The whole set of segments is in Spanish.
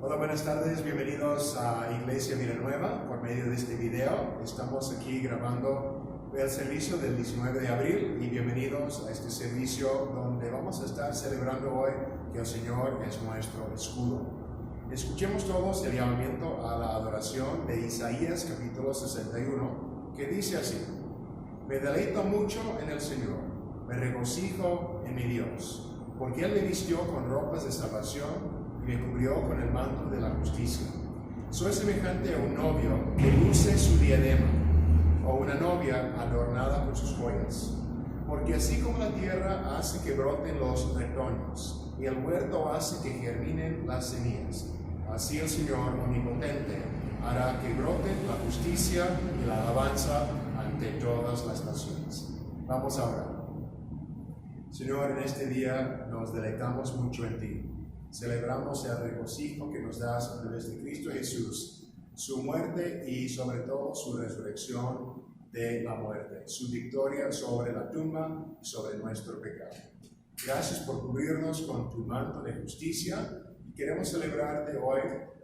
Hola, buenas tardes, bienvenidos a Iglesia Vida Nueva por medio de este video. Estamos aquí grabando el servicio del 19 de abril y bienvenidos a este servicio donde vamos a estar celebrando hoy que el Señor es nuestro escudo. Escuchemos todos el llamamiento a la adoración de Isaías capítulo 61, que dice así: Me deleito mucho en el Señor, me regocijo en mi Dios, porque Él me vistió con ropas de salvación y me cubrió con el manto de la justicia. Soy semejante a un novio que luce su diadema, o una novia adornada con sus joyas. Porque así como la tierra hace que broten los retoños, y el huerto hace que germinen las semillas, así el Señor omnipotente hará que broten la justicia y la alabanza ante todas las naciones. Vamos a orar. Señor, en este día nos deleitamos mucho en ti. Celebramos el regocijo que nos das a través de Cristo Jesús, su muerte y sobre todo su resurrección de la muerte, su victoria sobre la tumba y sobre nuestro pecado. Gracias por cubrirnos con tu manto de justicia y queremos celebrarte hoy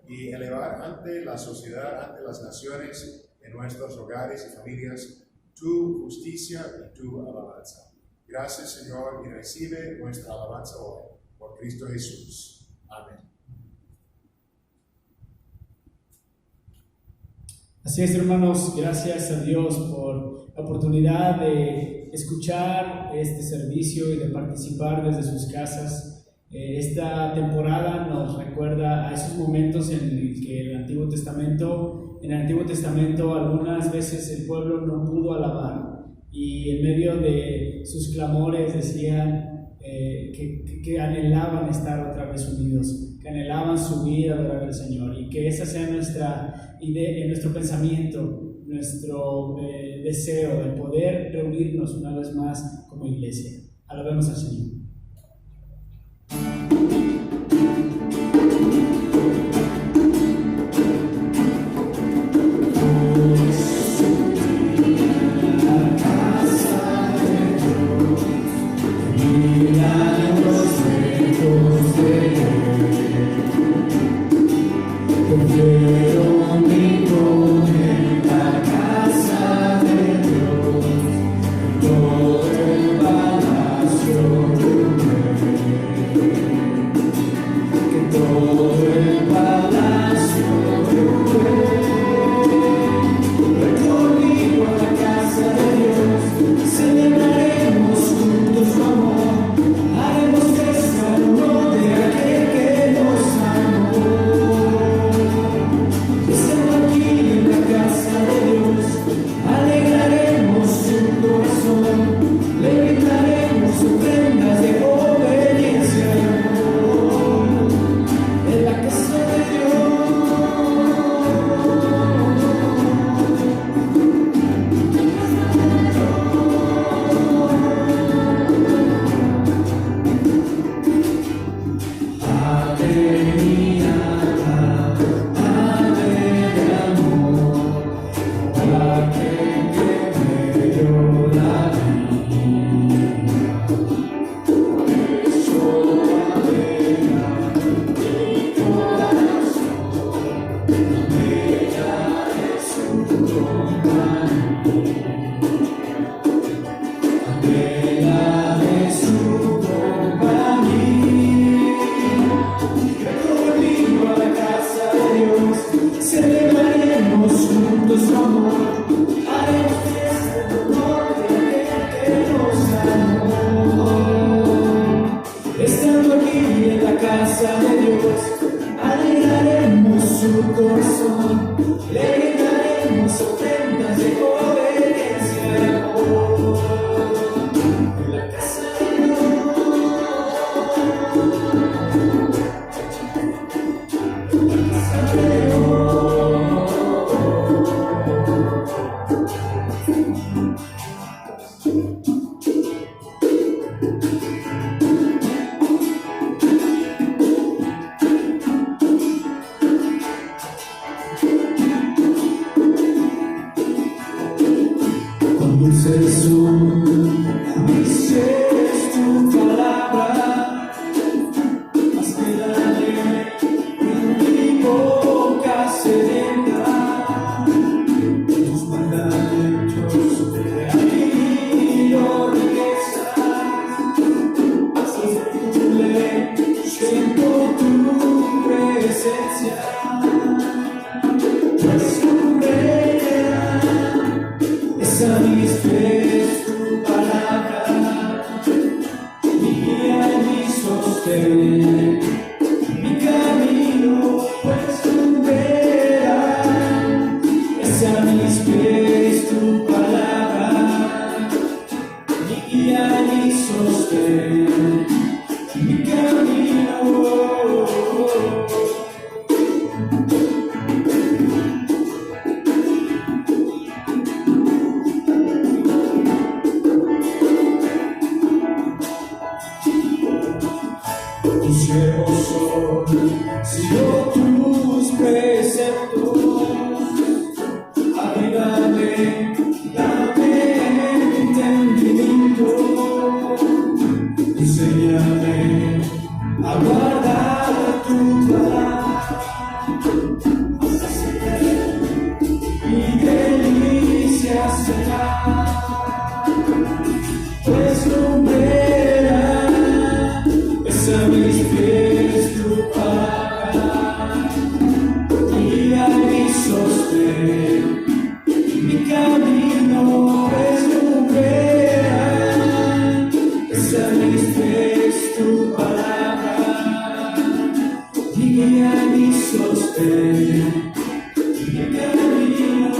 y elevar ante la sociedad, ante las naciones, en nuestros hogares y familias, tu justicia y tu alabanza. Gracias, Señor, y recibe nuestra alabanza hoy, por Cristo Jesús. Amén. Así es, hermanos, gracias a Dios por la oportunidad de escuchar este servicio y de participar desde sus casas. Esta temporada nos recuerda a esos momentos en el que en el Antiguo Testamento algunas veces el pueblo no pudo alabar y en medio de sus clamores decían que anhelaban estar otra vez unidos, que anhelaban subir a adorar al Señor, y que esa sea nuestra idea, nuestro pensamiento, nuestro deseo de poder reunirnos una vez más como iglesia. Alabemos al Señor. pues tu vera es a mis pies tu palabra, mi guía y mi sostén, mi camino, pues tu vera es a mis pies tu palabra, mi guía y mi sostén, mi camino. Tu siervo soy, sigo tus preceptos, avívame, dame entendimiento, enséñame a guardar tu palabra, mi delicia será, pues tu vera es a mis pies tu palabra, mi guía y mi sostén, mi camino es tu vera, es a mis pies tu palabra, mi guía y mi sostén, mi camino.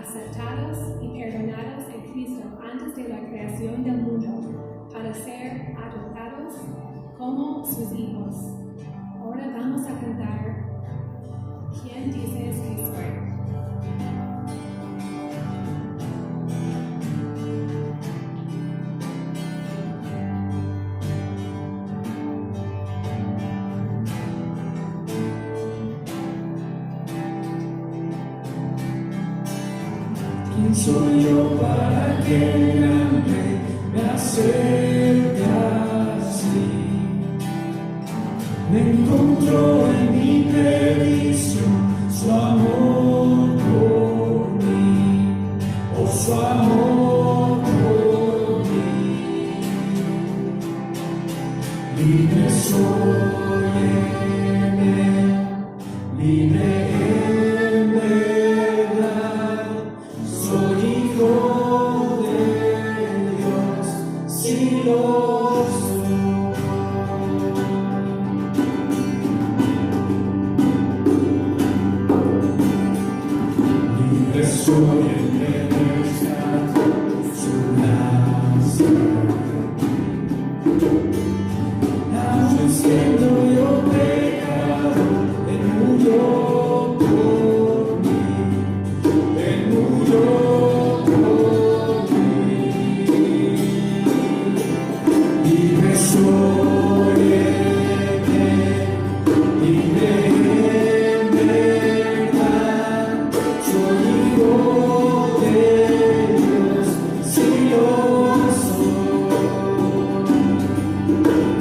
aceptados y perdonados en Cristo antes de la creación del mundo, para ser adoptados como sus hijos. Ahora vamos a cantar ¿Quién dices que soy? ¿Quién soy yo para que el gran Rey me acerque así? Me encontró en mi perdición su amor por mí, oh su amor por mí. Libre soy en él, libre en verdad, soy hijo de Dios, si lo soy. Libre soy en libertad, su gracia. Aunque siendo yo pecado, Él murió por mí, Él murió por mí. Libre soy en Él, libre en verdad, soy hijo de Dios, si lo soy.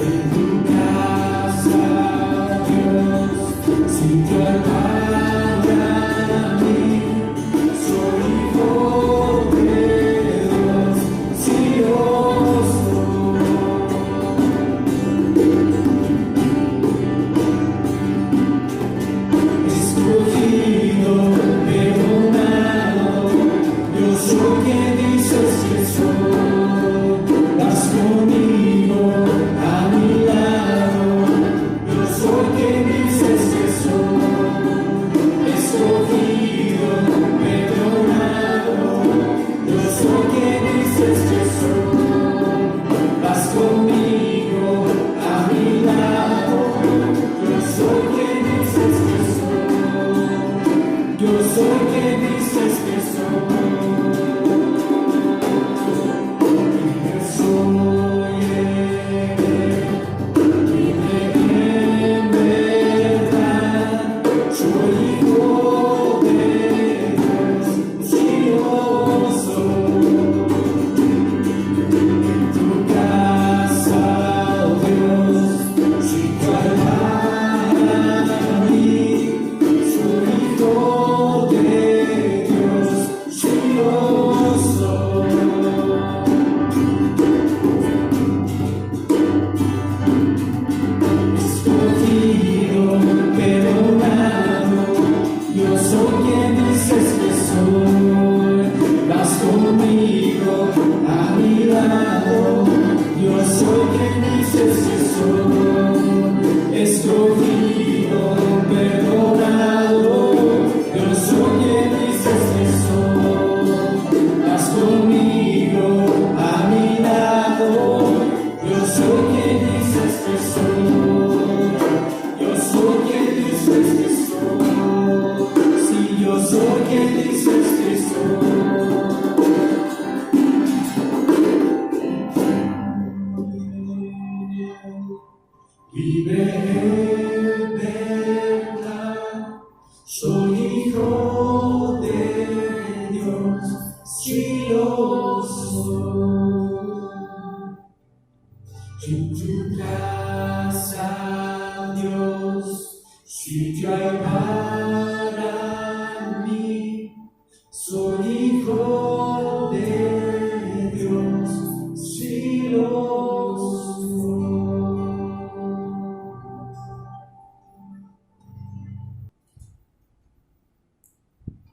En tu casa, Dios, sitio para mí, soy hijo de Dios, si lo soy. Escogido, perdonado, yo soy quien dices que soy. Vas conmigo a mi lado, yo soy quien dices que soy. Escogido, perdonado, yo soy quien dices que soy. Vas conmigo a mi lado, yo soy quien dices que soy. Yo soy quien dices que soy. Libre soy libre en verdad, soy hijo de Dios, si lo soy. En tu casa, oh Dios, sitio para mí, soy hijo de Dios, si lo soy. Escogido, perdonado, yo soy quien dices que soy. Vas conmigo a mi lado, yo soy quien dices que soy. Escogido, perdonado, yo soy quien dices que soy. Vas conmigo a mi lado, yo soy quien dices que soy. Yo soy quien dices que soy. Si yo soy quien dices que soy. Libre en verdad, soy hijo de Dios, si lo soy. En tu casa, Dios, sitio hay para mí, soy hijo de Dios, si lo soy.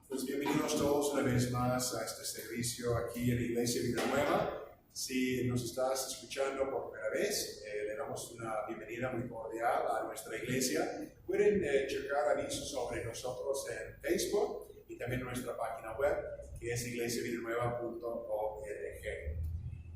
Pues bienvenidos todos una vez más a este servicio aquí en la Iglesia Vida Nueva. Si nos estás escuchando por primera vez, le damos una bienvenida muy cordial a nuestra iglesia. Pueden checar avisos sobre nosotros en Facebook y también en nuestra página web, que es iglesiavidanueva.org.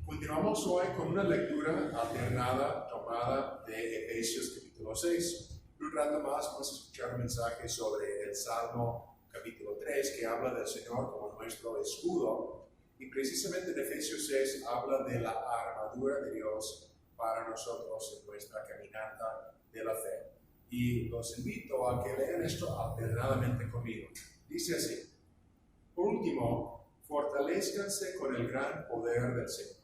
Continuamos hoy con una lectura alternada tomada de Efesios capítulo 6. Un rato más vamos a escuchar un mensaje sobre el Salmo capítulo 3 que habla del Señor como nuestro escudo. Y precisamente en Efesios 6 habla de la armadura de Dios para nosotros en nuestra caminata de la fe. Y los invito a que lean esto alternadamente conmigo. Dice así: por último, fortalezcanse con el gran poder del Señor.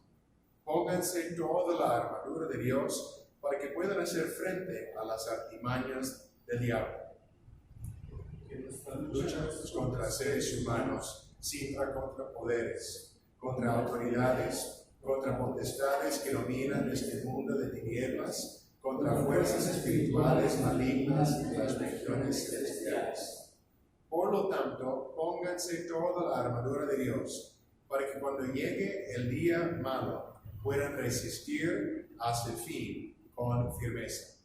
Pónganse toda la armadura de Dios para que puedan hacer frente a las artimañas del diablo. Luchamos contra seres humanos, sino contra poderes, contra autoridades, contra potestades que dominan este mundo de tinieblas, contra fuerzas espirituales malignas en las regiones celestiales. Por lo tanto, pónganse toda la armadura de Dios, para que cuando llegue el día malo, puedan resistir hasta el fin con firmeza.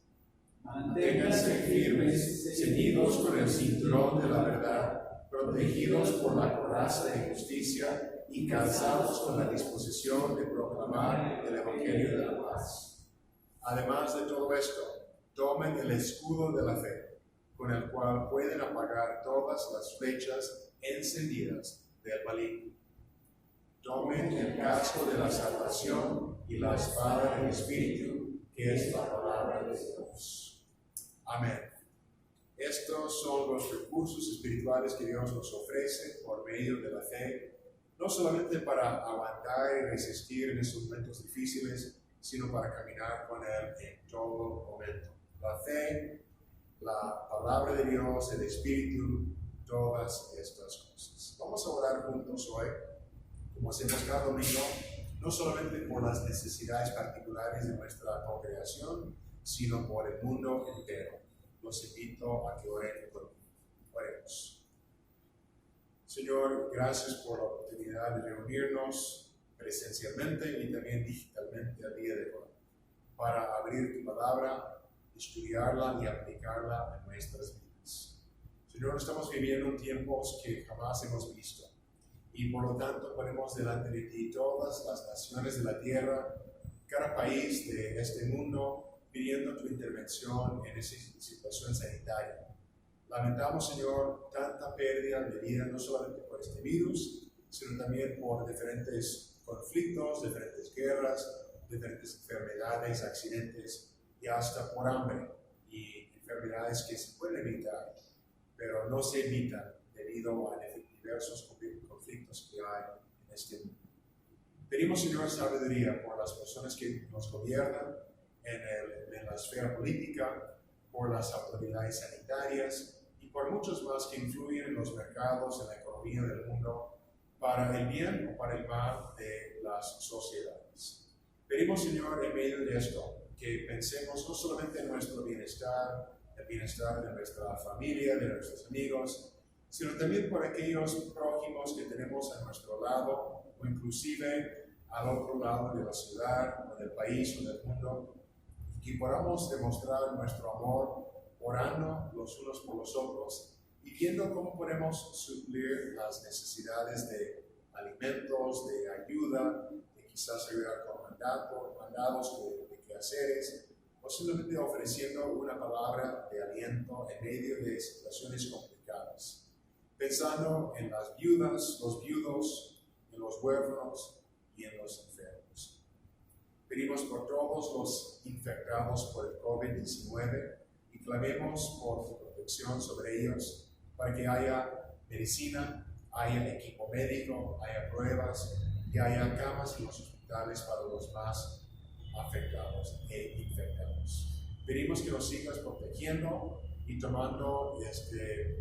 Manténganse firmes, ceñidos con el cinturón de la verdad, protegidos por la coraza de justicia y calzados con la disposición de proclamar el evangelio de la paz. Además de todo esto, tomen el escudo de la fe, con el cual pueden apagar todas las flechas encendidas del maligno. Tomen el casco de la salvación y la espada del Espíritu, que es la palabra de Dios. Amén. Estos son los recursos espirituales que Dios nos ofrece por medio de la fe, no solamente para aguantar y resistir en esos momentos difíciles, sino para caminar con Él en todo momento. La fe, la palabra de Dios, el Espíritu, todas estas cosas. Vamos a orar juntos hoy, como hacemos cada domingo, no solamente por las necesidades particulares de nuestra congregación, sino por el mundo entero. Los invito a que oren conmigo. Oremos. Señor, gracias por la oportunidad de reunirnos presencialmente y también digitalmente al día de hoy, para abrir tu palabra, estudiarla y aplicarla en nuestras vidas. Señor, estamos viviendo tiempos que jamás hemos visto. Y por lo tanto ponemos delante de ti todas las naciones de la tierra, cada país de este mundo, pidiendo tu intervención en esa situación sanitaria. Lamentamos, Señor, tanta pérdida de vida, no solamente por este virus, sino también por diferentes conflictos, diferentes guerras, diferentes enfermedades, accidentes y hasta por hambre y enfermedades que se pueden evitar, pero no se evitan debido a diversos conflictos que hay en este mundo. Pedimos, Señor, sabiduría por las personas que nos gobiernan en la esfera política, por las autoridades sanitarias y por muchos más que influyen en los mercados, en la economía del mundo, para el bien o para el mal de las sociedades. Pedimos, Señor, en medio de esto, que pensemos no solamente en nuestro bienestar, el bienestar de nuestra familia, de nuestros amigos, sino también por aquellos prójimos que tenemos a nuestro lado, o inclusive al otro lado de la ciudad, o del país, o del mundo, y que podamos demostrar nuestro amor orando los unos por los otros y viendo cómo podemos suplir las necesidades de alimentos, de ayuda, de quizás ayudar con mandados de quehaceres, o simplemente ofreciendo una palabra de aliento en medio de situaciones complicadas. Pensando en las viudas, los viudos, en los huérfanos y en los enfermos. Pedimos por todos los infectados por el COVID-19 y clamemos por tu protección sobre ellos para que haya medicina, haya equipo médico, haya pruebas y haya camas en los hospitales para los más afectados e infectados. Pedimos que los sigas protegiendo y tomando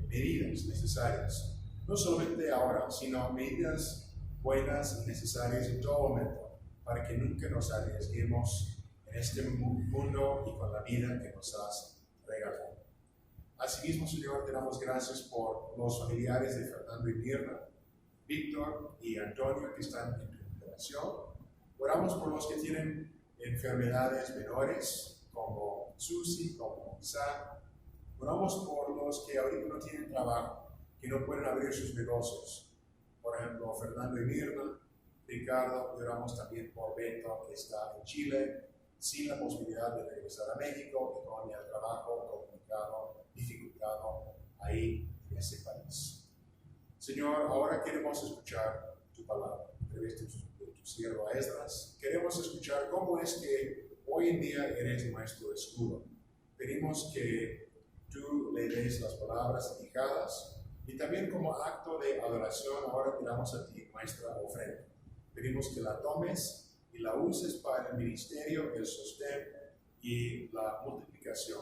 medidas necesarias, no solamente ahora, sino medidas buenas y necesarias en todo momento, para que nunca nos arriesguemos en este mundo y con la vida que nos has regalado. Asimismo, Señor, te damos gracias por los familiares de Fernando y Mirna, Víctor y Antonio que están en recuperación. Oramos por los que tienen enfermedades menores, como Susi, como Isaac. Oramos por los que ahorita no tienen trabajo, que no pueden abrir sus negocios. Por ejemplo, Fernando y Mirna, Ricardo, y oramos también por Beto, que está en Chile, sin la posibilidad de regresar a México y con el trabajo complicado, dificultado ahí en ese país. Señor, ahora queremos escuchar tu palabra a través de tu siervo Esdras. Queremos escuchar cómo es que hoy en día eres nuestro escudo. Pedimos que tú le des las palabras indicadas y también como acto de adoración ahora te damos a ti nuestra ofrenda. Pedimos que la tomes y la uses para el ministerio, el sostén y la multiplicación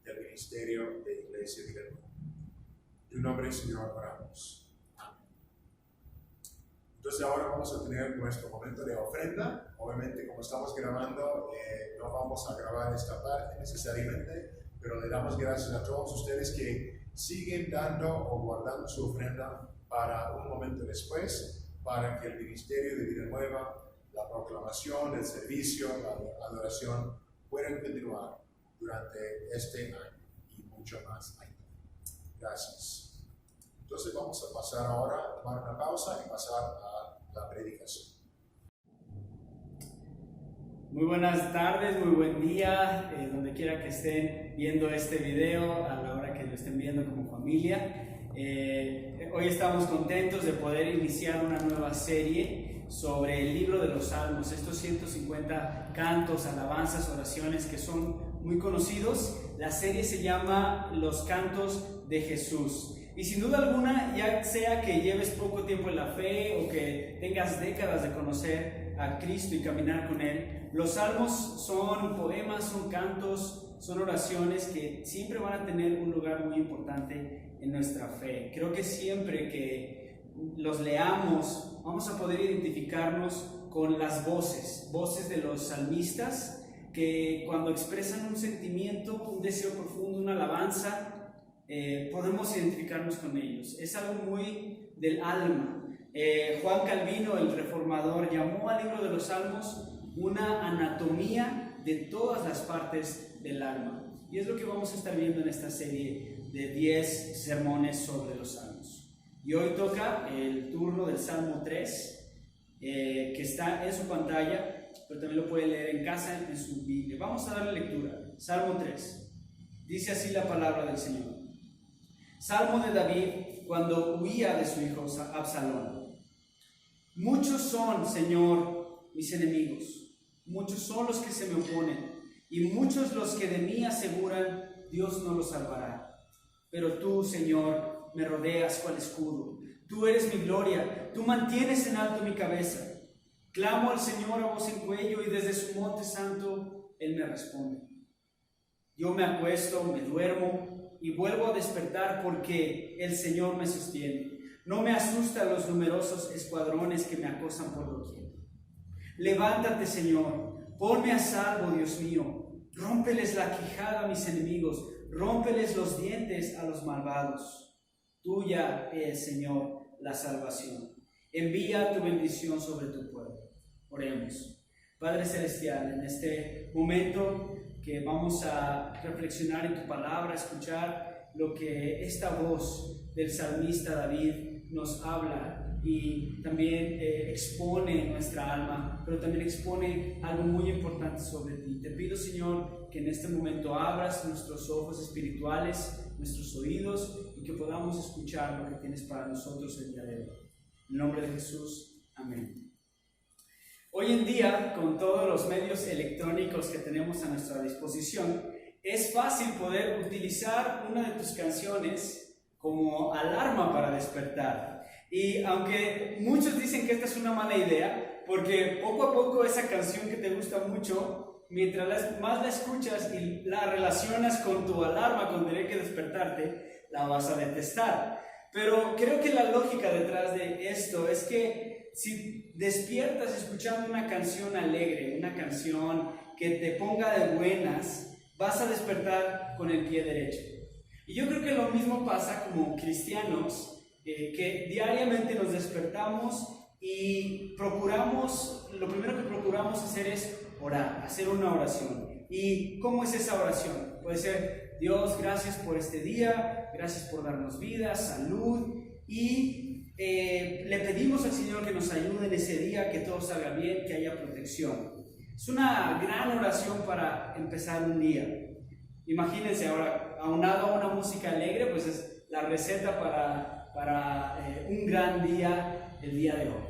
del ministerio de Iglesia Vida Nueva. En tu nombre, Señor, oramos. Entonces ahora vamos a tener nuestro momento de ofrenda. Obviamente, como estamos grabando, no vamos a grabar esta parte necesariamente, pero le damos gracias a todos ustedes que siguen dando o guardando su ofrenda para un momento después, para que el ministerio de Vida Nueva, la proclamación, el servicio, la adoración puedan continuar durante este año y mucho más allá. Gracias. Entonces vamos a pasar ahora, a tomar una pausa y pasar a la predicación. Muy buenas tardes, muy buen día, donde quiera que estén viendo este video, a la hora que lo estén viendo como familia. Hoy estamos contentos de poder iniciar una nueva serie sobre el libro de los Salmos, estos 150 cantos, alabanzas, oraciones que son muy conocidos. La serie se llama Los Cantos de Jesús. Y sin duda alguna, ya sea que lleves poco tiempo en la fe o que tengas décadas de conocer a Cristo y caminar con Él, los salmos son poemas, son cantos, son oraciones que siempre van a tener un lugar muy importante en nuestra fe. Creo que siempre que los leamos, vamos a poder identificarnos con las voces de los salmistas, que cuando expresan un sentimiento, un deseo profundo, una alabanza, podemos identificarnos con ellos. Es algo muy del alma. Juan Calvino, el reformador, llamó al libro de los Salmos una anatomía de todas las partes del alma. Y es lo que vamos a estar viendo en esta serie de 10 sermones sobre los Salmos. Y hoy toca el turno del Salmo 3, que está en su pantalla, pero también lo puede leer en casa en su Biblia. Vamos a darle lectura. Salmo 3. Dice así la palabra del Señor. Salmo de David cuando huía de su hijo Absalón. Muchos son, Señor, mis enemigos, muchos son los que se me oponen, y muchos los que de mí aseguran, Dios no los salvará. Pero tú, Señor, me rodeas cual escudo, tú eres mi gloria, tú mantienes en alto mi cabeza. Clamo al Señor a voz en cuello, y desde su monte santo Él me responde. Yo me acuesto, me duermo, y vuelvo a despertar porque el Señor me sostiene. No me asustan los numerosos escuadrones que me acosan por doquier. Levántate, Señor, ponme a salvo, Dios mío. Rómpeles la quijada a mis enemigos, rómpeles los dientes a los malvados. Tuya es, Señor, la salvación. Envía tu bendición sobre tu pueblo. Oremos. Padre Celestial, en este momento que vamos a reflexionar en tu palabra, escuchar lo que esta voz del salmista David nos habla y también expone nuestra alma, pero también expone algo muy importante sobre ti. Te pido, Señor, que en este momento abras nuestros ojos espirituales, nuestros oídos, y que podamos escuchar lo que tienes para nosotros el día de hoy. En el nombre de Jesús, amén. Hoy en día, con todos los medios electrónicos que tenemos a nuestra disposición, es fácil poder utilizar una de tus canciones como alarma para despertar. Y aunque muchos dicen que esta es una mala idea, porque poco a poco esa canción que te gusta mucho, mientras más la escuchas y la relacionas con tu alarma, con tener que despertarte, la vas a detestar. Pero creo que la lógica detrás de esto es que si despiertas escuchando una canción alegre, una canción que te ponga de buenas, vas a despertar con el pie derecho. Y yo creo que lo mismo pasa como cristianos, que diariamente nos despertamos y lo primero que procuramos hacer es orar, hacer una oración. ¿Y cómo es esa oración? Puede ser: Dios, gracias por este día, gracias por darnos vida, salud, y le pedimos al Señor que nos ayude en ese día, que todo salga bien, que haya protección. Es una gran oración para empezar un día. Imagínense ahora, aunado a una música alegre, pues es la receta para un gran día el día de hoy.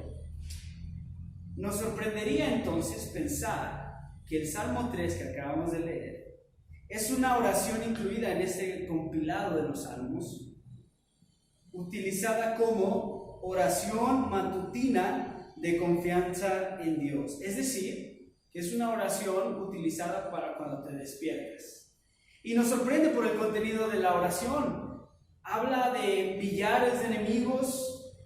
Nos sorprendería entonces pensar que el Salmo 3 que acabamos de leer es una oración incluida en este compilado de los Salmos, utilizada como oración matutina de confianza en Dios. Es decir, que es una oración utilizada para cuando te despiertas. Y nos sorprende por el contenido de la oración. Habla de millares de enemigos,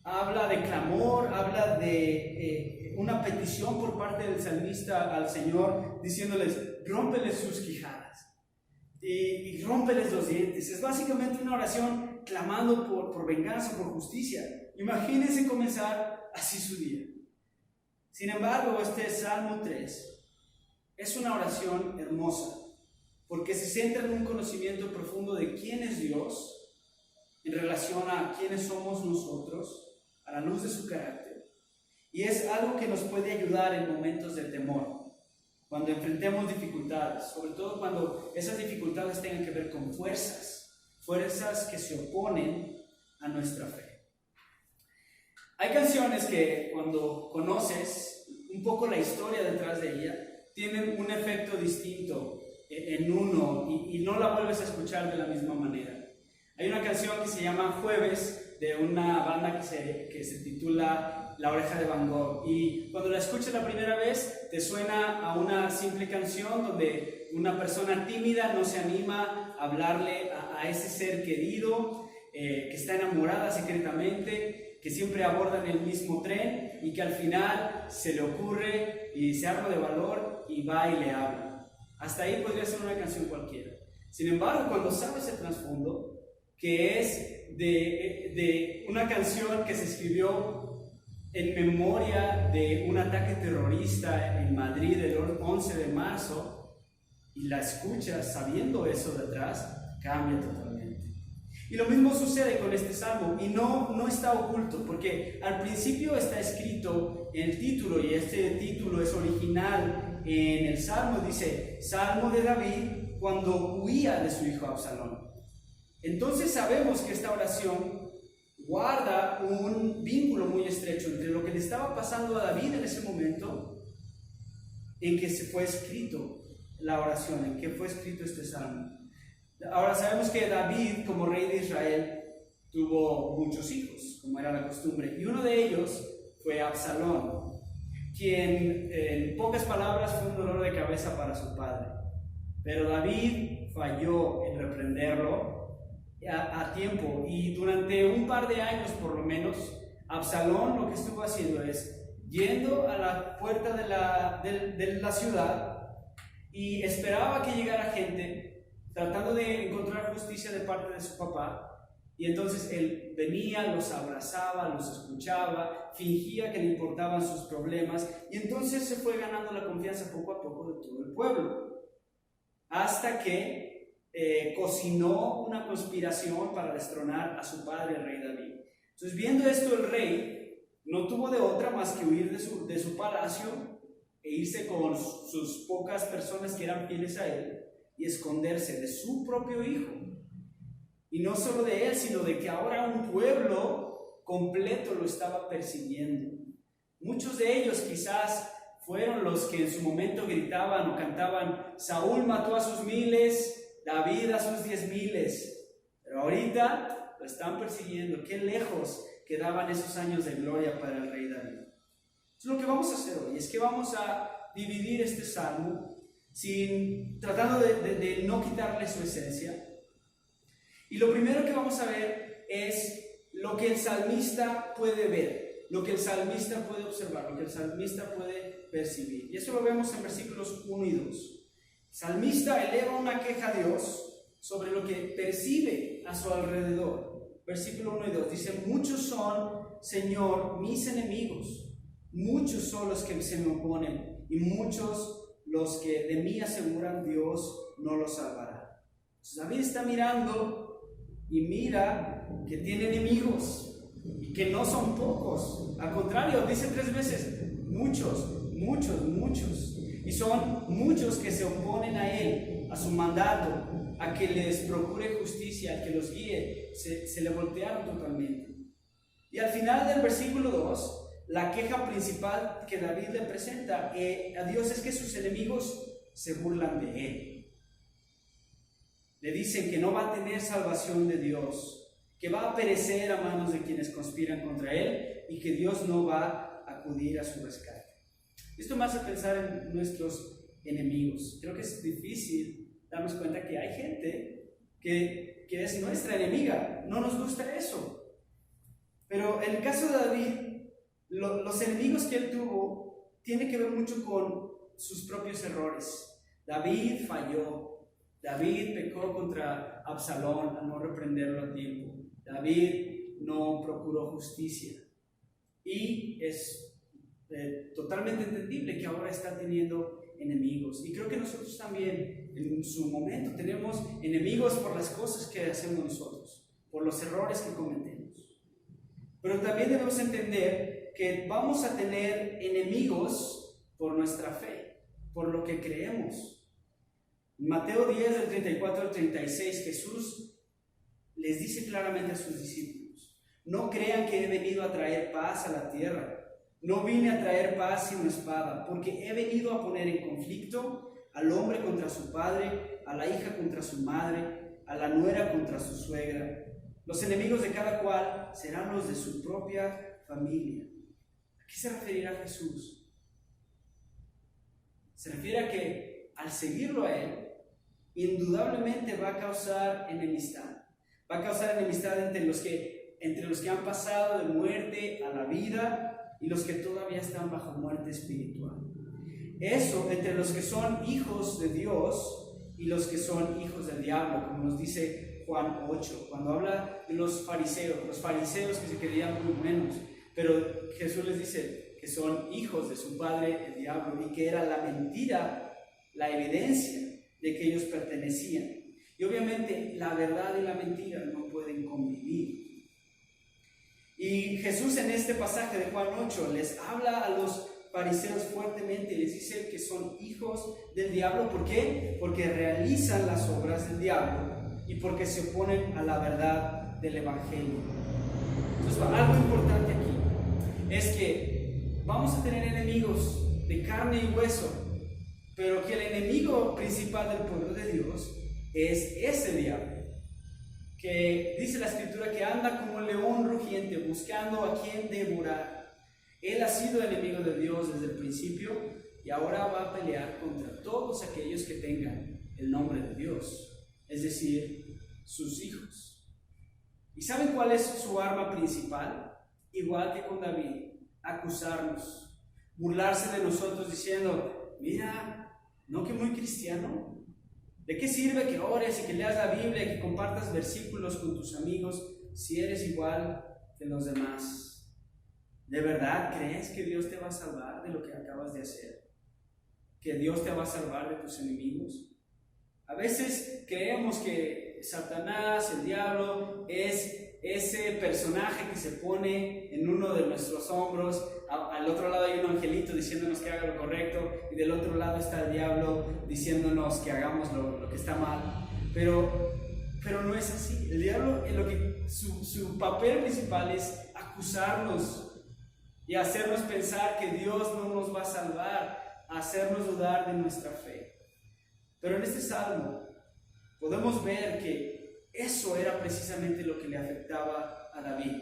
habla de clamor, habla de una petición por parte del salmista al Señor, diciéndoles, rómpeles sus quijadas y rómpeles los dientes. Es básicamente una oración clamando por venganza, por justicia. Imagínense comenzar así su día. Sin embargo, este Salmo 3 es una oración hermosa, porque se centra en un conocimiento profundo de quién es Dios en relación a quiénes somos nosotros, a la luz de su carácter. Y es algo que nos puede ayudar en momentos de temor, cuando enfrentemos dificultades, sobre todo cuando esas dificultades tengan que ver con fuerzas que se oponen a nuestra fe. Hay canciones que cuando conoces un poco la historia detrás de ella, tienen un efecto distinto en uno y no la vuelves a escuchar de la misma manera. Hay una canción que se llama Jueves, de una banda que se titula La Oreja de Van Gogh, y cuando la escuchas la primera vez te suena a una simple canción donde una persona tímida no se anima a hablarle a ese ser querido, que está enamorada secretamente, que siempre abordan el mismo tren y que al final se le ocurre y se arma de valor y va y le habla. Hasta ahí podría ser una canción cualquiera. Sin embargo, cuando sabes el trasfondo, que es de una canción que se escribió en memoria de un ataque terrorista en Madrid el 11 de marzo, y la escuchas sabiendo eso detrás, cambia totalmente. Y lo mismo sucede con este salmo, y no está oculto, porque al principio está escrito en el título, y este título es original en el salmo, dice, Salmo de David cuando huía de su hijo Absalón. Entonces sabemos que esta oración guarda un vínculo muy estrecho entre lo que le estaba pasando a David en ese momento en que se fue escrito la oración, en que fue escrito este salmo. Ahora sabemos que David, como rey de Israel, tuvo muchos hijos, como era la costumbre, y uno de ellos fue Absalón, quien en pocas palabras fue un dolor de cabeza para su padre. Pero David falló en reprenderlo a tiempo, y durante un par de años por lo menos, Absalón lo que estuvo haciendo es yendo a la puerta de la ciudad y esperaba que llegara gente tratando de encontrar justicia de parte de su papá, y entonces él venía, los abrazaba, los escuchaba, fingía que le importaban sus problemas, y entonces se fue ganando la confianza poco a poco de todo el pueblo, hasta que cocinó una conspiración para destronar a su padre, el rey David. Entonces, viendo esto, el rey no tuvo de otra más que huir de su palacio e irse con sus pocas personas que eran fieles a él y esconderse de su propio hijo. Y no solo de él, sino de que ahora un pueblo completo lo estaba persiguiendo. Muchos de ellos quizás fueron los que en su momento gritaban o cantaban, Saúl mató a sus miles, David a sus 10,000, pero ahorita lo están persiguiendo. Qué lejos quedaban esos años de gloria para el rey David. Entonces, lo que vamos a hacer hoy es que vamos a dividir este salmo tratando de no quitarle su esencia. Y lo primero que vamos a ver es lo que el salmista puede ver, lo que el salmista puede observar, lo que el salmista puede percibir. Y eso lo vemos en versículos 1 y 2. El salmista eleva una queja a Dios sobre lo que percibe a su alrededor. Versículo 1 y 2 dice, muchos son, Señor, mis enemigos, muchos son los que se me oponen, y muchos los que de mí aseguran, Dios no los salvará. Entonces David está mirando y mira que tiene enemigos, y que no son pocos. Al contrario, dice 3 veces, muchos, muchos, muchos. Y son muchos que se oponen a Él, a su mandato, a que les procure justicia, a que los guíe. Se le voltearon totalmente. Y al final del versículo 2, la queja principal que David le presenta a Dios es que sus enemigos se burlan de Él. Le dicen que no va a tener salvación de Dios, que va a perecer a manos de quienes conspiran contra Él y que Dios no va a acudir a su rescate. Esto me hace pensar en nuestros enemigos. Creo que es difícil darnos cuenta que hay gente que es nuestra enemiga. No nos gusta eso. Pero en el caso de David, los enemigos que él tuvo tienen que ver mucho con sus propios errores. David falló. David pecó contra Absalón al no reprenderlo a tiempo. David no procuró justicia. Y es totalmente entendible que ahora está teniendo enemigos. Y creo que nosotros también en su momento tenemos enemigos por las cosas que hacemos nosotros, por los errores que cometemos. Pero también debemos entender que vamos a tener enemigos por nuestra fe, por lo que creemos. En Mateo 10, del 34 al 36, Jesús les dice claramente a sus discípulos: no crean que he venido a traer paz a la tierra. No vine a traer paz sino espada, porque he venido a poner en conflicto al hombre contra su padre, a la hija contra su madre, a la nuera contra su suegra. Los enemigos de cada cual serán los de su propia familia. ¿A qué se referirá Jesús? Se refiere a que al seguirlo a Él, indudablemente va a causar enemistad. Va a causar enemistad entre los que han pasado de muerte a la vida y los que todavía están bajo muerte espiritual. Eso entre los que son hijos de Dios y los que son hijos del diablo, como nos dice Juan 8, cuando habla de los fariseos que se creían muy buenos, pero Jesús les dice que son hijos de su padre el diablo y que era la mentira, la evidencia de que ellos pertenecían. Y obviamente la verdad y la mentira no pueden convivir. Y Jesús en este pasaje de Juan 8 les habla a los fariseos fuertemente y les dice que son hijos del diablo. ¿Por qué? Porque realizan las obras del diablo y porque se oponen a la verdad del evangelio. Entonces, algo importante aquí es que vamos a tener enemigos de carne y hueso, pero que el enemigo principal del pueblo de Dios es ese diablo, que dice la escritura que anda como un león rugiente buscando a quien devorar. Él ha sido enemigo de Dios desde el principio y ahora va a pelear contra todos aquellos que tengan el nombre de Dios, es decir, sus hijos. ¿Y saben cuál es su arma principal? Igual que con David, acusarnos, burlarse de nosotros diciendo: mira, ¿no que muy cristiano? ¿De qué sirve que ores y que leas la Biblia y que compartas versículos con tus amigos si eres igual que los demás? ¿De verdad crees que Dios te va a salvar de lo que acabas de hacer? ¿Que Dios te va a salvar de tus enemigos? A veces creemos que Satanás, el diablo, es ese personaje que se pone en uno de nuestros hombros. Al otro lado hay un angelito diciéndonos que haga lo correcto y del otro lado está el diablo diciéndonos que hagamos lo que está mal. Pero no es así. El diablo, su papel principal es acusarnos y hacernos pensar que Dios no nos va a salvar, hacernos dudar de nuestra fe. Pero en este salmo podemos ver que eso era precisamente lo que le afectaba a David.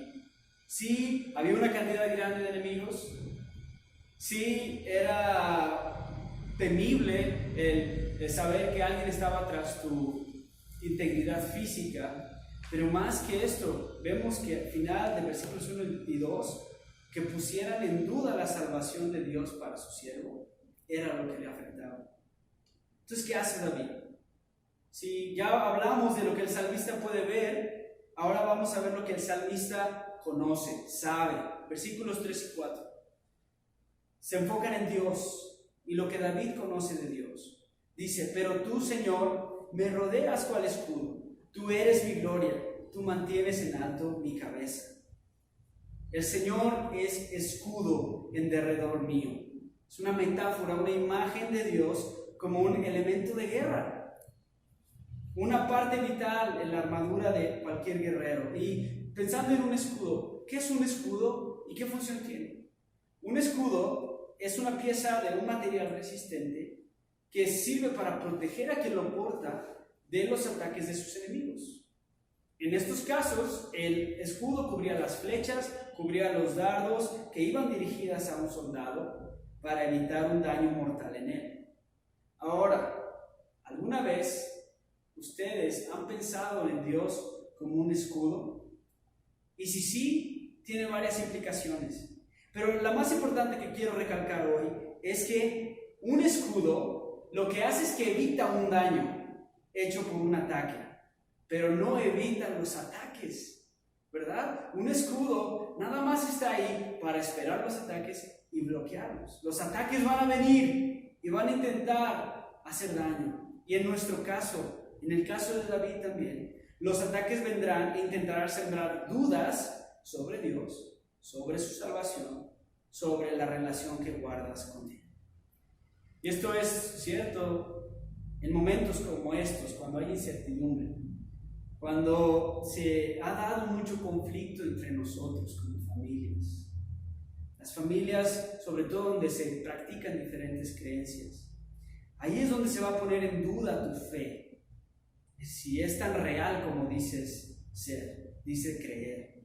Sí, había una cantidad grande de enemigos. Sí, era temible el saber que alguien estaba tras tu integridad física. Pero más que esto, vemos que al final de versículos 1 y 2, que pusieran en duda la salvación de Dios para su siervo, era lo que le afectaba. Entonces, ¿qué hace David? Si ya hablamos de lo que el salmista puede ver, ahora vamos a ver lo que el salmista conoce, sabe. Versículos 3 y 4. Se enfocan en Dios y lo que David conoce de Dios. Dice: pero tú, Señor, me rodeas cual escudo. Tú eres mi gloria. Tú mantienes en alto mi cabeza. El Señor es escudo en derredor mío. Es una metáfora, una imagen de Dios como un elemento de guerra. Una parte vital en la armadura de cualquier guerrero. Y pensando en un escudo, ¿qué es un escudo y qué función tiene? Un escudo es una pieza de un material resistente que sirve para proteger a quien lo porta de los ataques de sus enemigos. En estos casos, el escudo cubría las flechas, cubría los dardos que iban dirigidas a un soldado para evitar un daño mortal en él. Ahora, ¿alguna vez ustedes han pensado en Dios como un escudo? Y si sí, tiene varias implicaciones. Pero la más importante que quiero recalcar hoy es que un escudo lo que hace es que evita un daño hecho por un ataque, pero no evita los ataques, ¿verdad? Un escudo nada más está ahí para esperar los ataques y bloquearlos. Los ataques van a venir y van a intentar hacer daño. Y en nuestro caso, en el caso de David también, los ataques vendrán e intentarán sembrar dudas sobre Dios, sobre su salvación, sobre la relación que guardas con Él. Y esto es cierto en momentos como estos, cuando hay incertidumbre, cuando se ha dado mucho conflicto entre nosotros como familias. Las familias, sobre todo donde se practican diferentes creencias. Ahí es donde se va a poner en duda tu fe. Si es tan real como dices ser, dice creer.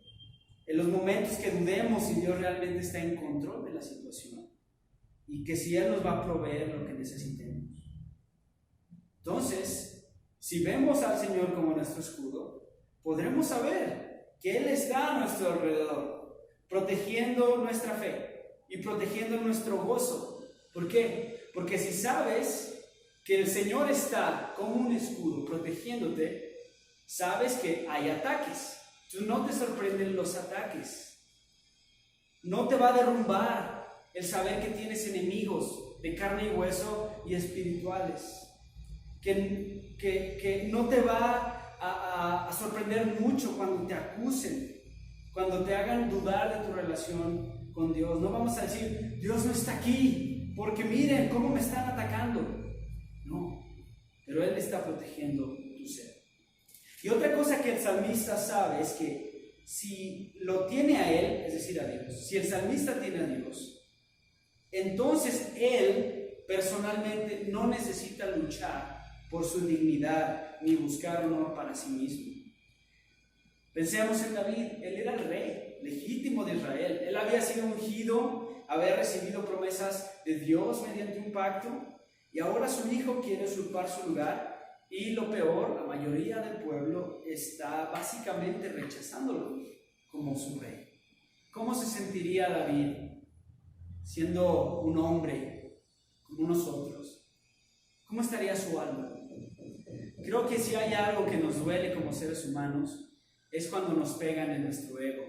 En los momentos que dudemos si Dios realmente está en control de la situación y que si Él nos va a proveer lo que necesitemos. Entonces, si vemos al Señor como nuestro escudo, podremos saber que Él está a nuestro alrededor, protegiendo nuestra fe y protegiendo nuestro gozo. ¿Por qué? Porque si sabes que el Señor está como un escudo protegiéndote, sabes que hay ataques. Entonces no te sorprenden los ataques. No te va a derrumbar el saber que tienes enemigos de carne y hueso y espirituales. Que no te va a sorprender mucho cuando te acusen, cuando te hagan dudar de tu relación con Dios. No vamos a decir, Dios no está aquí, porque miren cómo me están atacando. No, pero Él está protegiendo tu ser. Y otra cosa que el salmista sabe es que si lo tiene a Él, es decir, a Dios, si el salmista tiene a Dios, entonces Él personalmente no necesita luchar por su dignidad ni buscar honor para sí mismo. Pensemos en David. Él era el rey legítimo de Israel. Él había sido ungido, había recibido promesas de Dios mediante un pacto, y ahora su hijo quiere usurpar su lugar. Y lo peor, la mayoría del pueblo está básicamente rechazándolo como su rey. ¿Cómo se sentiría David siendo un hombre como nosotros? ¿Cómo estaría su alma? Creo que si hay algo que nos duele como seres humanos es cuando nos pegan en nuestro ego,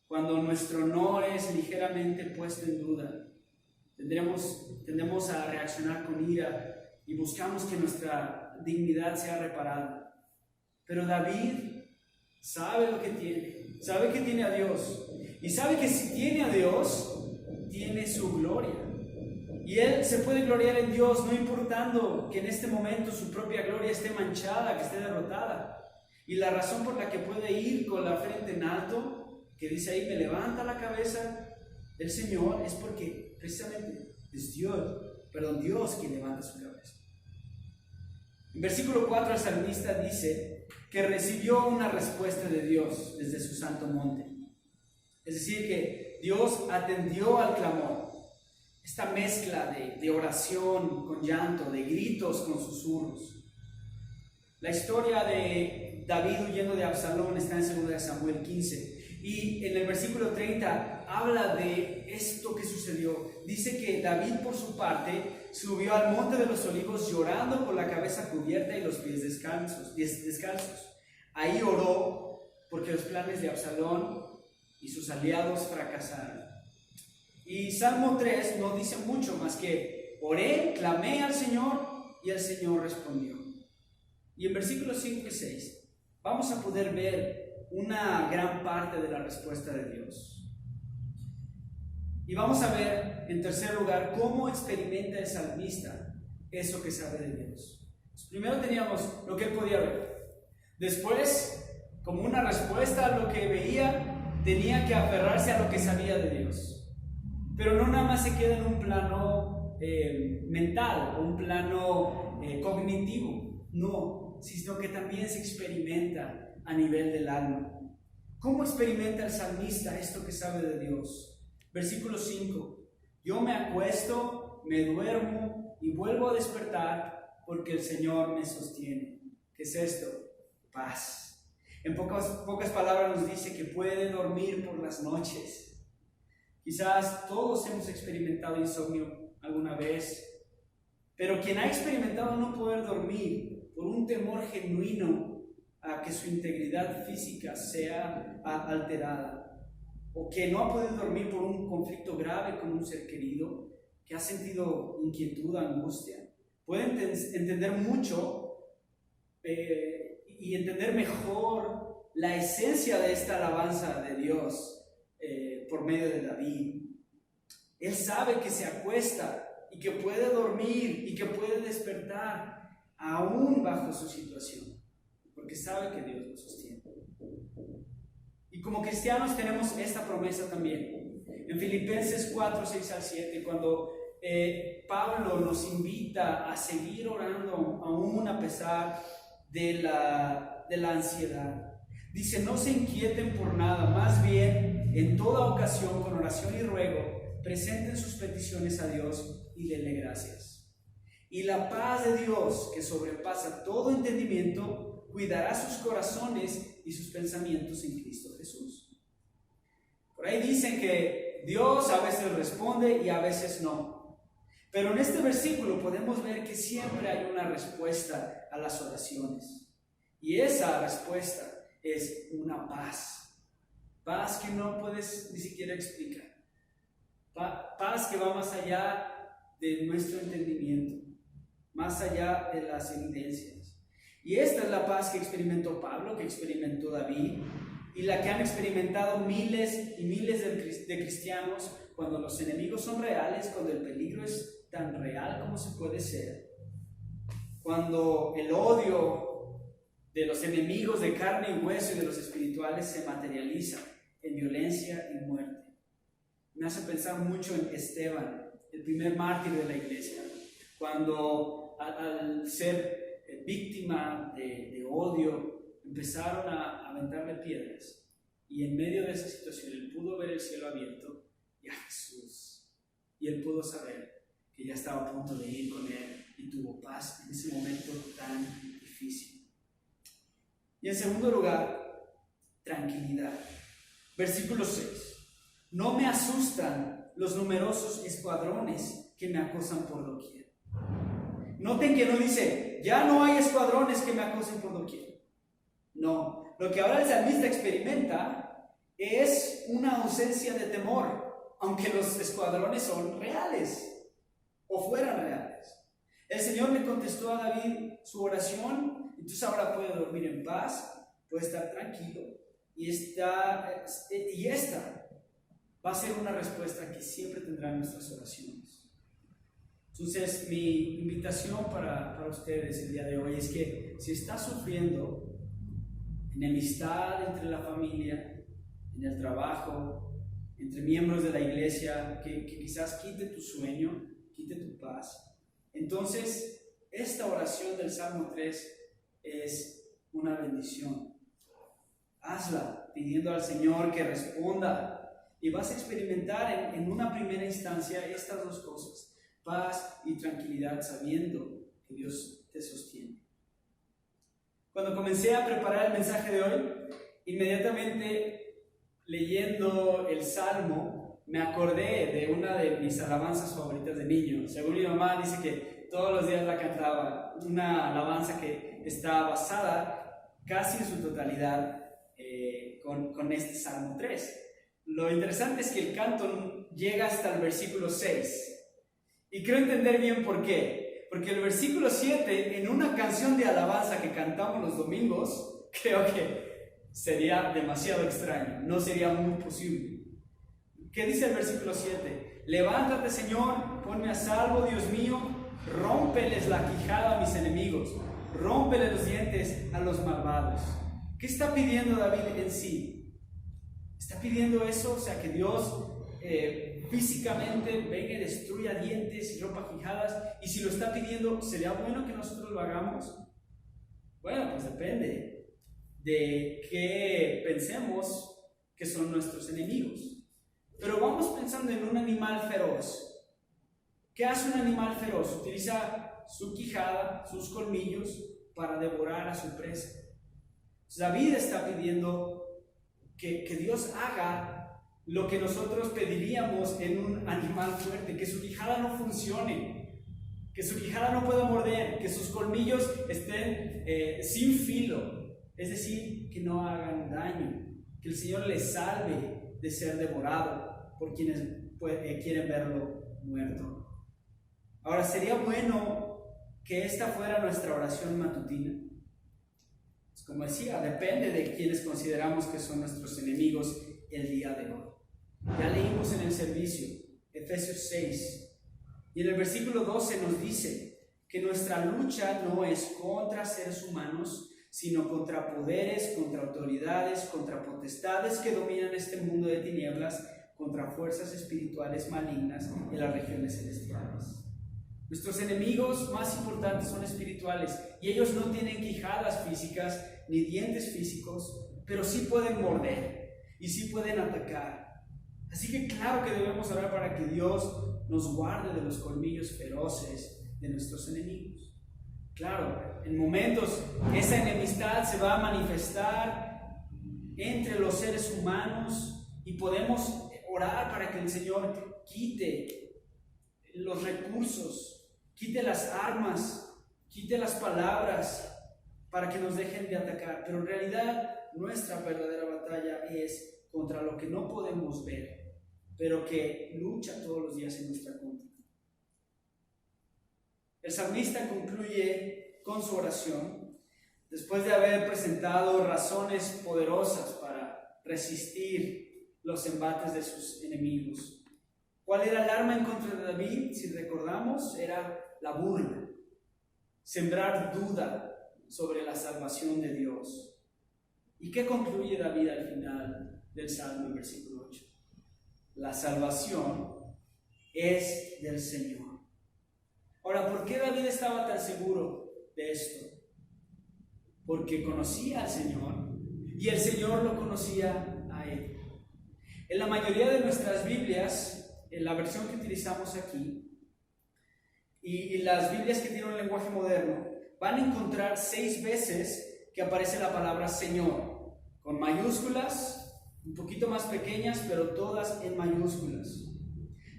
cuando nuestro honor es ligeramente puesto en duda. Tendemos a reaccionar con ira y buscamos que nuestra dignidad sea reparada. Pero David sabe lo que tiene, sabe que tiene a Dios, y sabe que si tiene a Dios, tiene su gloria. Y él se puede gloriar en Dios, no importando que en este momento su propia gloria esté manchada, que esté derrotada. Y la razón por la que puede ir con la frente en alto, que dice ahí, me levanta la cabeza el Señor, es porque precisamente es Dios quien levanta su cabeza. En versículo 4 el salmista dice que recibió una respuesta de Dios desde su santo monte. Es decir, que Dios atendió al clamor. Esta mezcla de oración con llanto, de gritos con susurros. La historia de David huyendo de Absalón está en 2 Samuel 15. Y en el versículo 30 habla de esto que sucedió. Dice que David, por su parte, subió al monte de los olivos llorando con la cabeza cubierta y los pies descalzos. Ahí oró porque los planes de Absalón y sus aliados fracasaron. Y Salmo 3 no dice mucho más que oré, clamé al Señor y el Señor respondió. Y en versículos 5 y 6 vamos a poder ver una gran parte de la respuesta de Dios. Y vamos a ver, en tercer lugar, cómo experimenta el salmista eso que sabe de Dios. Pues primero teníamos lo que él podía ver. Después, como una respuesta a lo que veía, tenía que aferrarse a lo que sabía de Dios. Pero no nada más se queda en un plano mental o un plano cognitivo, no, sino que también se experimenta a nivel del alma. ¿Cómo experimenta el salmista esto que sabe de Dios? Versículo 5: yo me acuesto, me duermo y vuelvo a despertar porque el Señor me sostiene. ¿Qué es esto? Paz. En pocas palabras nos dice que puede dormir por las noches. Quizás todos hemos experimentado insomnio alguna vez, pero quien ha experimentado no poder dormir por un temor genuino a que su integridad física sea alterada, o que no ha podido dormir por un conflicto grave con un ser querido, que ha sentido inquietud, angustia, puede entender mucho y entender mejor la esencia de esta alabanza de Dios por medio de David. Él sabe que se acuesta y que puede dormir y que puede despertar aún bajo su situación, porque sabe que Dios lo sostiene. Y como cristianos tenemos esta promesa también. En Filipenses 4, 6 al 7, cuando Pablo nos invita a seguir orando aún a pesar de la ansiedad. Dice: no se inquieten por nada, más bien en toda ocasión con oración y ruego presenten sus peticiones a Dios y denle gracias. Y la paz de Dios, que sobrepasa todo entendimiento, cuidará sus corazones y sus pensamientos en Cristo Jesús. Por ahí dicen que Dios a veces responde y a veces no. Pero en este versículo podemos ver que siempre hay una respuesta a las oraciones. Y esa respuesta es una paz. Paz que no puedes ni siquiera explicar. Paz que va más allá de nuestro entendimiento, más allá de las evidencias. Y esta es la paz que experimentó Pablo, que experimentó David, y la que han experimentado miles y miles de cristianos cuando los enemigos son reales, cuando el peligro es tan real como se puede ser, cuando el odio de los enemigos de carne y hueso y de los espirituales se materializa en violencia y muerte. Me hace pensar mucho en Esteban, el primer mártir de la iglesia, cuando al ser víctima de odio empezaron a aventarle piedras, y en medio de esa situación él pudo ver el cielo abierto y a Jesús, y él pudo saber que ya estaba a punto de ir con él, y tuvo paz en ese momento tan difícil. Y en segundo lugar, tranquilidad. Versículo 6: no me asustan los numerosos escuadrones que me acosan por doquier. Noten que no dice: ya no hay escuadrones que me acosen por doquier. No, lo que ahora el salmista experimenta es una ausencia de temor, aunque los escuadrones son reales o fueran reales. El Señor le contestó a David su oración, entonces ahora puede dormir en paz, puede estar tranquilo, y esta va a ser una respuesta que siempre tendrán nuestras oraciones. Entonces, mi invitación para ustedes el día de hoy es que si estás sufriendo enemistad entre la familia, en el trabajo, entre miembros de la iglesia, que quizás quite tu sueño, quite tu paz, entonces esta oración del Salmo 3 es una bendición. Hazla pidiendo al Señor que responda, y vas a experimentar en una primera instancia estas dos cosas: paz y tranquilidad, sabiendo que Dios te sostiene. Cuando comencé a preparar el mensaje de hoy, inmediatamente leyendo el Salmo, me acordé de una de mis alabanzas favoritas de niño. Según mi mamá, dice que todos los días la cantaba. Una alabanza que está basada casi en su totalidad con este Salmo 3. Lo interesante es que el canto llega hasta el versículo 6. Y quiero entender bien por qué. Porque el versículo 7, en una canción de alabanza que cantamos los domingos, creo que sería demasiado extraño, no sería muy posible. ¿Qué dice el versículo 7? Levántate, Señor, ponme a salvo, Dios mío, rómpeles la quijada a mis enemigos, rómpeles los dientes a los malvados. ¿Qué está pidiendo David en sí? ¿Está pidiendo eso? O sea, que Dios físicamente venga y destruya dientes y rompa quijadas. Y si lo está pidiendo, ¿sería bueno que nosotros lo hagamos? Bueno, pues depende de qué pensemos que son nuestros enemigos. Pero vamos pensando en un animal feroz. ¿Qué hace un animal feroz? Utiliza su quijada, sus colmillos, para devorar a su presa. David está pidiendo que Dios haga lo que nosotros pediríamos en un animal fuerte, que su quijada no funcione, que su quijada no pueda morder, que sus colmillos estén sin filo, es decir, que no hagan daño, que el Señor les salve de ser devorado por quienes quieren verlo muerto. Ahora, sería bueno que esta fuera nuestra oración matutina. Pues como decía, depende de quienes consideramos que son nuestros enemigos el día de hoy. Ya leímos en el servicio, Efesios 6, y en el versículo 12 nos dice que nuestra lucha no es contra seres humanos, sino contra poderes, contra autoridades, contra potestades que dominan este mundo de tinieblas, contra fuerzas espirituales malignas en las regiones celestiales. Nuestros enemigos más importantes son espirituales y ellos no tienen quijadas físicas ni dientes físicos, pero sí pueden morder y sí pueden atacar. Así que claro que debemos orar para que Dios nos guarde de los colmillos feroces de nuestros enemigos. Claro, en momentos esa enemistad se va a manifestar entre los seres humanos y podemos orar para que el Señor quite los recursos, quite las armas, quite las palabras para que nos dejen de atacar. Pero en realidad nuestra verdadera batalla es contra lo que no podemos ver, pero que lucha todos los días en nuestra contra. El salmista concluye con su oración después de haber presentado razones poderosas para resistir los embates de sus enemigos. ¿Cuál era el arma en contra de David? Si recordamos, era la burla, sembrar duda sobre la salvación de Dios. ¿Y qué concluye David al final del Salmo, en versículo 8? La salvación es del Señor. Ahora, ¿por qué David estaba tan seguro de esto? Porque conocía al Señor y el Señor lo conocía a él. En la mayoría de nuestras Biblias, en la versión que utilizamos aquí, y las Biblias que tienen un lenguaje moderno, van a encontrar 6 veces que aparece la palabra Señor, con mayúsculas, un poquito más pequeñas, pero todas en mayúsculas.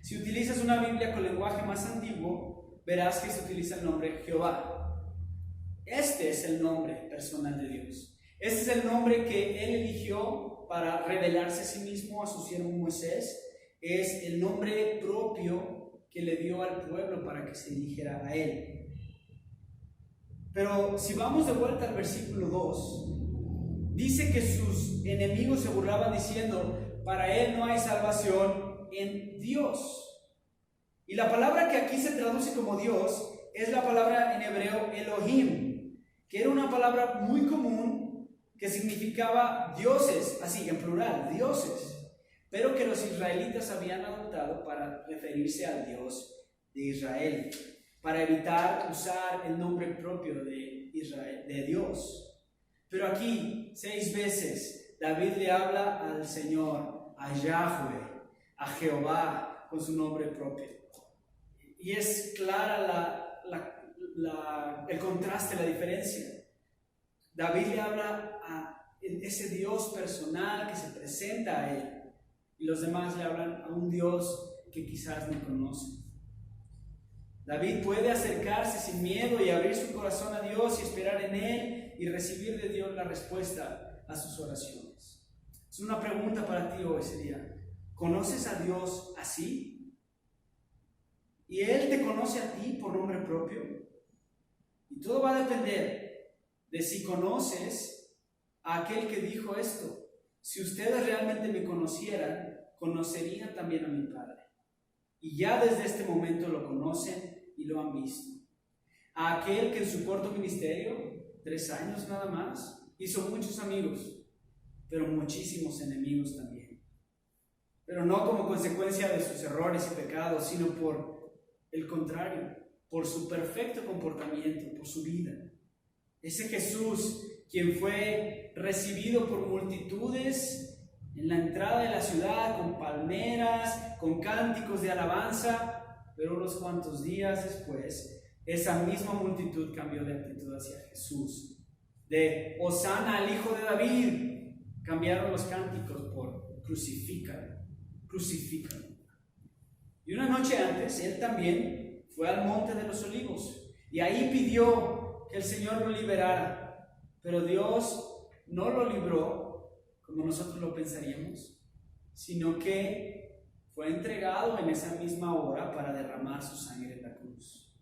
Si utilizas una Biblia con lenguaje más antiguo, verás que se utiliza el nombre Jehová. Este es el nombre personal de Dios. Este es el nombre que Él eligió para revelarse a sí mismo a su siervo Moisés. Es el nombre propio que le dio al pueblo para que se dirigiera a Él. Pero si vamos de vuelta al versículo 2, dice que sus enemigos se burlaban diciendo: para Él no hay salvación en Dios. Y la palabra que aquí se traduce como Dios es la palabra en hebreo Elohim, que era una palabra muy común que significaba dioses, así en plural, dioses, pero que los israelitas habían adoptado para referirse al Dios de Israel, para evitar usar el nombre propio de Israel, de Dios. Pero aquí 6 veces David le habla al Señor, a Yahweh, a Jehová, con su nombre propio. Y es clara el contraste, la diferencia. David le habla a ese Dios personal que se presenta a él, y los demás le hablan a un Dios que quizás no conoce. David puede acercarse sin miedo y abrir su corazón a Dios y esperar en Él y recibir de Dios la respuesta a sus oraciones. Es una pregunta para ti hoy ese día. ¿Conoces a Dios así? ¿Y Él te conoce a ti por nombre propio? Y todo va a depender de si conoces a aquel que dijo esto: si ustedes realmente me conocieran, conocerían también a mi Padre. Y ya desde este momento lo conocen y lo han visto. A aquel que en su corto ministerio, 3 años nada más, hizo muchos amigos, pero muchísimos enemigos también. Pero no como consecuencia de sus errores y pecados, sino por el contrario, por su perfecto comportamiento, por su vida. Ese Jesús, quien fue recibido por multitudes en la entrada de la ciudad, con palmeras, con cánticos de alabanza, pero unos cuantos días después, esa misma multitud cambió de actitud hacia Jesús. De Hosana al Hijo de David, cambiaron los cánticos por crucifícalo, crucifícalo. Y una noche antes, él también fue al Monte de los Olivos, y ahí pidió que el Señor lo liberara, pero Dios no lo libró como nosotros lo pensaríamos, sino que fue entregado en esa misma hora para derramar su sangre en la cruz.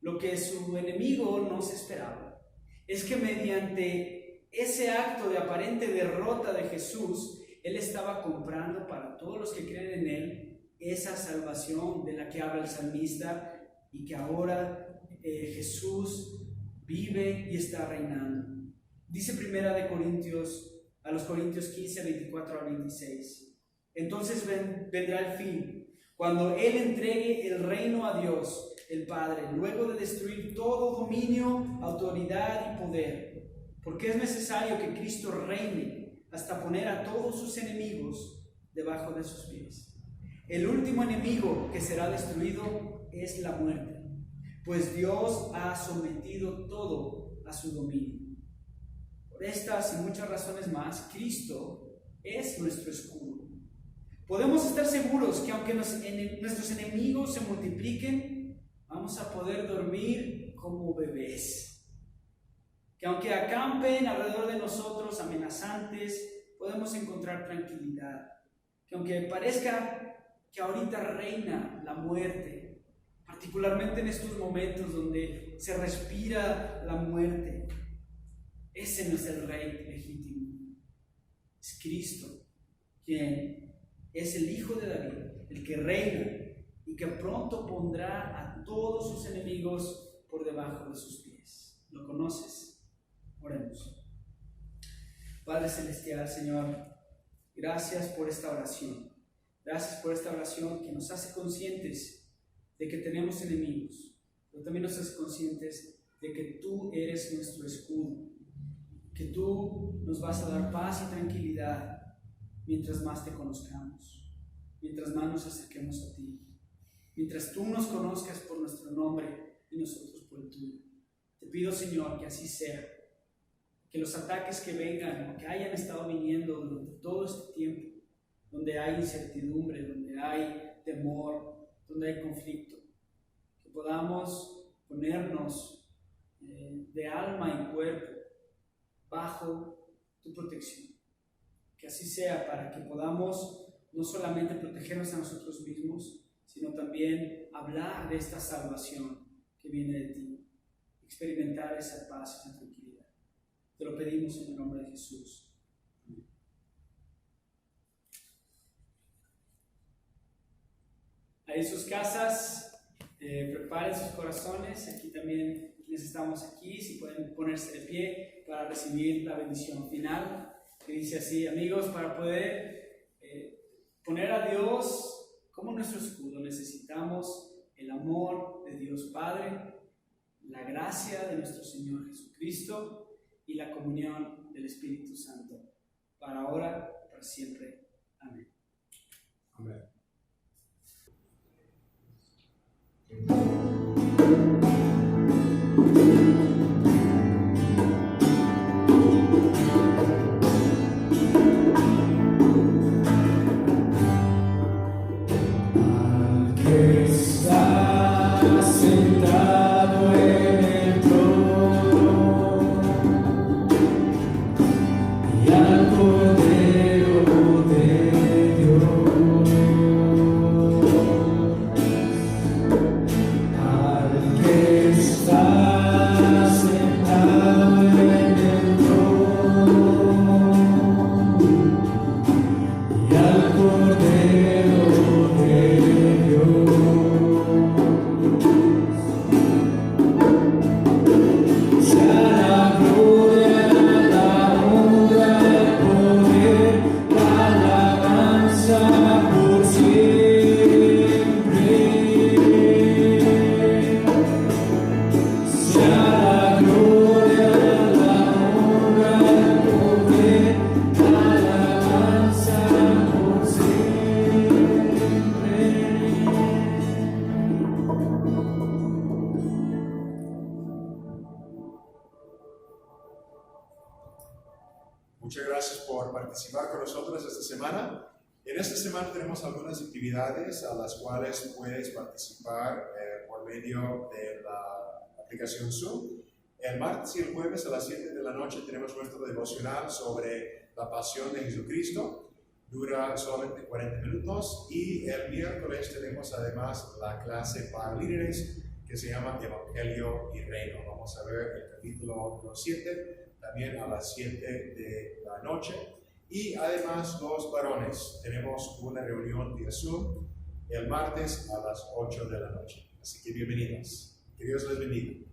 Lo que su enemigo no se esperaba es que mediante ese acto de aparente derrota de Jesús, él estaba comprando para todos los que creen en él esa salvación de la que habla el salmista, y que ahora Jesús vive y está reinando. Dice Primera de Corintios, a los Corintios 15, 24 al 26. Entonces vendrá el fin, cuando Él entregue el reino a Dios, el Padre, luego de destruir todo dominio, autoridad y poder. Porque es necesario que Cristo reine hasta poner a todos sus enemigos debajo de sus pies. El último enemigo que será destruido es la muerte, pues Dios ha sometido todo a su dominio. Por estas y muchas razones más, Cristo es nuestro escudo. Podemos estar seguros que aunque nuestros enemigos se multipliquen, vamos a poder dormir como bebés. Que aunque acampen alrededor de nosotros amenazantes, podemos encontrar tranquilidad. Que aunque parezca que ahorita reina la muerte, particularmente en estos momentos donde se respira la muerte, ese no es el rey legítimo, es Cristo, quien es el Hijo de David, el que reina y que pronto pondrá a todos sus enemigos por debajo de sus pies. ¿Lo conoces? Oremos. Padre Celestial, Señor, gracias por esta oración. Gracias por esta oración que nos hace conscientes de que tenemos enemigos, pero también nos hace conscientes de que tú eres nuestro escudo, que tú nos vas a dar paz y tranquilidad mientras más te conozcamos, mientras más nos acerquemos a ti, mientras tú nos conozcas por nuestro nombre y nosotros por el tuyo. Te pido, Señor, que así sea, que los ataques que vengan o que hayan estado viniendo durante todo este tiempo, donde hay incertidumbre, donde hay temor, donde hay conflicto, que podamos ponernos de alma y cuerpo bajo tu protección. Que así sea, para que podamos no solamente protegernos a nosotros mismos, sino también hablar de esta salvación que viene de ti, experimentar esa paz, esa tranquilidad. Te lo pedimos en el nombre de Jesús. Amén. Ahí en sus casas, preparen sus corazones. Aquí también, quienes estamos aquí, si pueden ponerse de pie para recibir la bendición final, que dice así: amigos, para poder poner a Dios como nuestro escudo, necesitamos el amor de Dios Padre, la gracia de nuestro Señor Jesucristo y la comunión del Espíritu Santo, para ahora y para siempre. Amén. Amén. Estás por participar con nosotros esta semana. En esta semana tenemos algunas actividades a las cuales puedes participar por medio de la aplicación Zoom. El martes y el jueves a las 7 de la noche tenemos nuestro devocional sobre la pasión de Jesucristo. Dura solamente 40 minutos. Y el miércoles tenemos además la clase para líderes que se llama Evangelio y Reino. Vamos a ver el capítulo 7 también a las 7 de la noche. Y además los varones. Tenemos una reunión vía Zoom el martes a las 8 de la noche. Así que bienvenidos. Que Dios les bendiga.